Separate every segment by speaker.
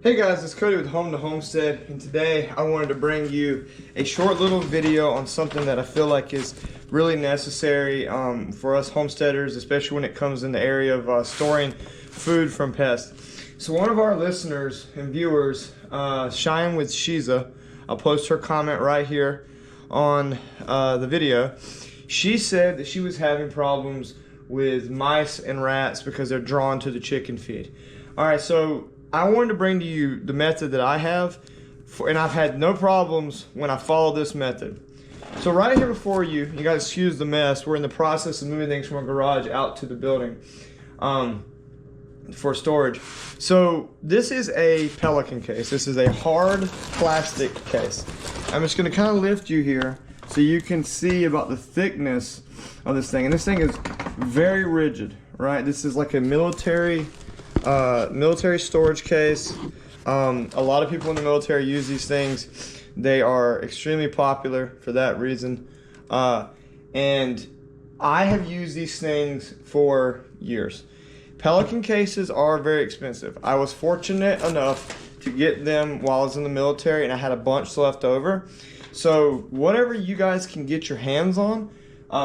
Speaker 1: Hey guys, it's Cody with Homestead, and today I wanted to bring you a short little video on something that I feel like is really necessary for us homesteaders, especially when it comes in the area of storing food from pests. So one of our listeners and viewers, Shine with Shiza, I'll post her comment right here on the video. She said that she was having problems with mice and rats because they're drawn to the chicken feed. Alright, so I wanted to bring to you the method that I have, and I've had no problems when I follow this method. So right here before you, you guys excuse the mess, we're in the process of moving things from our garage out to the building for storage. So this is a Pelican case. This is a hard plastic case. I'm just going to kind of lift you here so you can see about the thickness of this thing. And this thing is very rigid, right? This is like a military storage case. A lot of people in the military use these things. They are extremely popular for that reason. And I have used these things for years. Pelican cases are very expensive. I was fortunate enough to get them while I was in the military, and I had a bunch left over. So whatever you guys can get your hands on.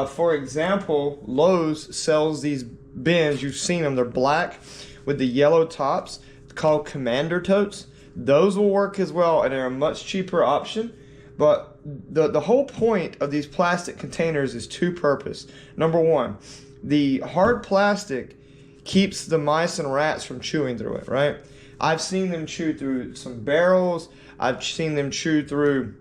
Speaker 1: For example, Lowe's sells these bins. You've seen them. They're black with the yellow tops, called Commander totes. Those will work as well, and they're a much cheaper option. But the whole point of these plastic containers is two-purpose. Number one, the hard plastic keeps the mice and rats from chewing through it, right? I've seen them chew through some barrels. I've seen them chew through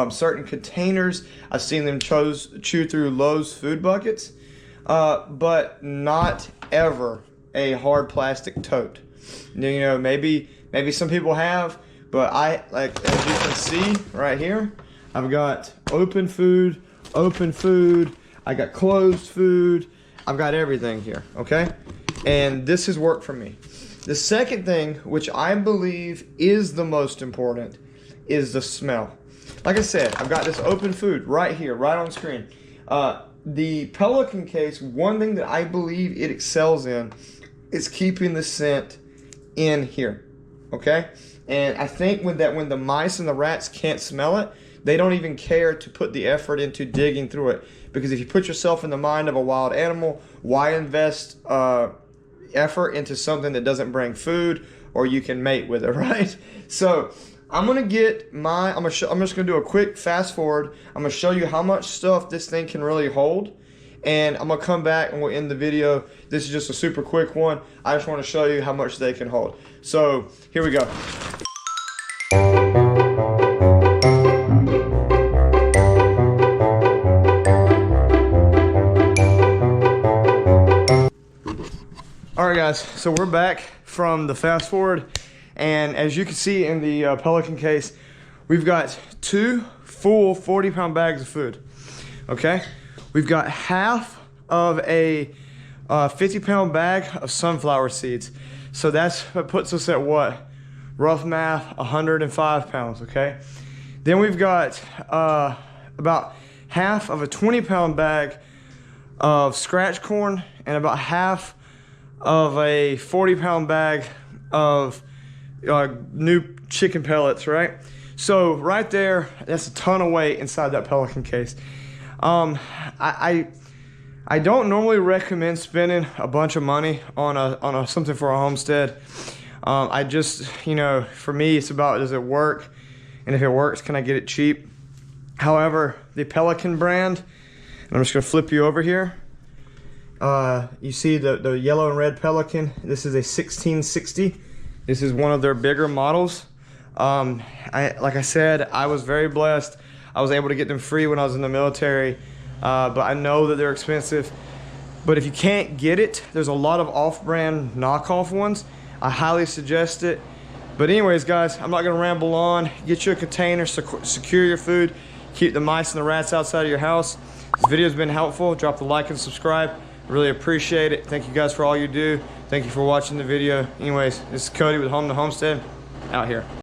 Speaker 1: certain containers. I've seen them chew through Lowe's food buckets, but not ever a hard plastic tote. You know, maybe some people have, but I, like, as you can see right here, I've got open food, I got closed food, I've got everything here, okay? And this has worked for me. The second thing, which I believe is the most important, is the smell. Like I said, I've got this open food right here, right on screen. The Pelican case, one thing that I believe it excels in is keeping the scent in here, okay? And I think when the mice and the rats can't smell it, they don't even care to put the effort into digging through it. Because if you put yourself in the mind of a wild animal, why invest effort into something that doesn't bring food or you can mate with it, right? So I'm just gonna do a quick fast forward. I'm gonna show you how much stuff this thing can really hold, and I'm gonna come back and we'll end the video. This is just a super quick one. I just want to show you how much they can hold. So here we go. Alright guys, so we're back from the fast forward, and as you can see in the Pelican case, we've got two full 40-pound bags of food, okay? We've got half of a 50-pound bag of sunflower seeds. So that puts us at what? Rough math, 105 pounds, okay? Then we've got about half of a 20-pound bag of scratch corn and about half of a 40-pound bag of new chicken pellets, right? So right there, that's a ton of weight inside that Pelican case. I don't normally recommend spending a bunch of money on something for a homestead. I just, you know, for me, it's about, does it work? And if it works, can I get it cheap? However, the Pelican brand, and I'm just gonna flip you over here. You see the yellow and red Pelican. This is a 1660. This is one of their bigger models. Like I said, I was very blessed. I was able to get them free when I was in the military, but I know that they're expensive. But if you can't get it, there's a lot of off-brand knockoff ones. I highly suggest it. But anyways, guys, I'm not gonna ramble on. Get you a container, secure your food, keep the mice and the rats outside of your house. This video's been helpful. Drop the like and subscribe. Really appreciate it. Thank you guys for all you do. Thank you for watching the video. Anyways, this is Cody with Homestead, out here.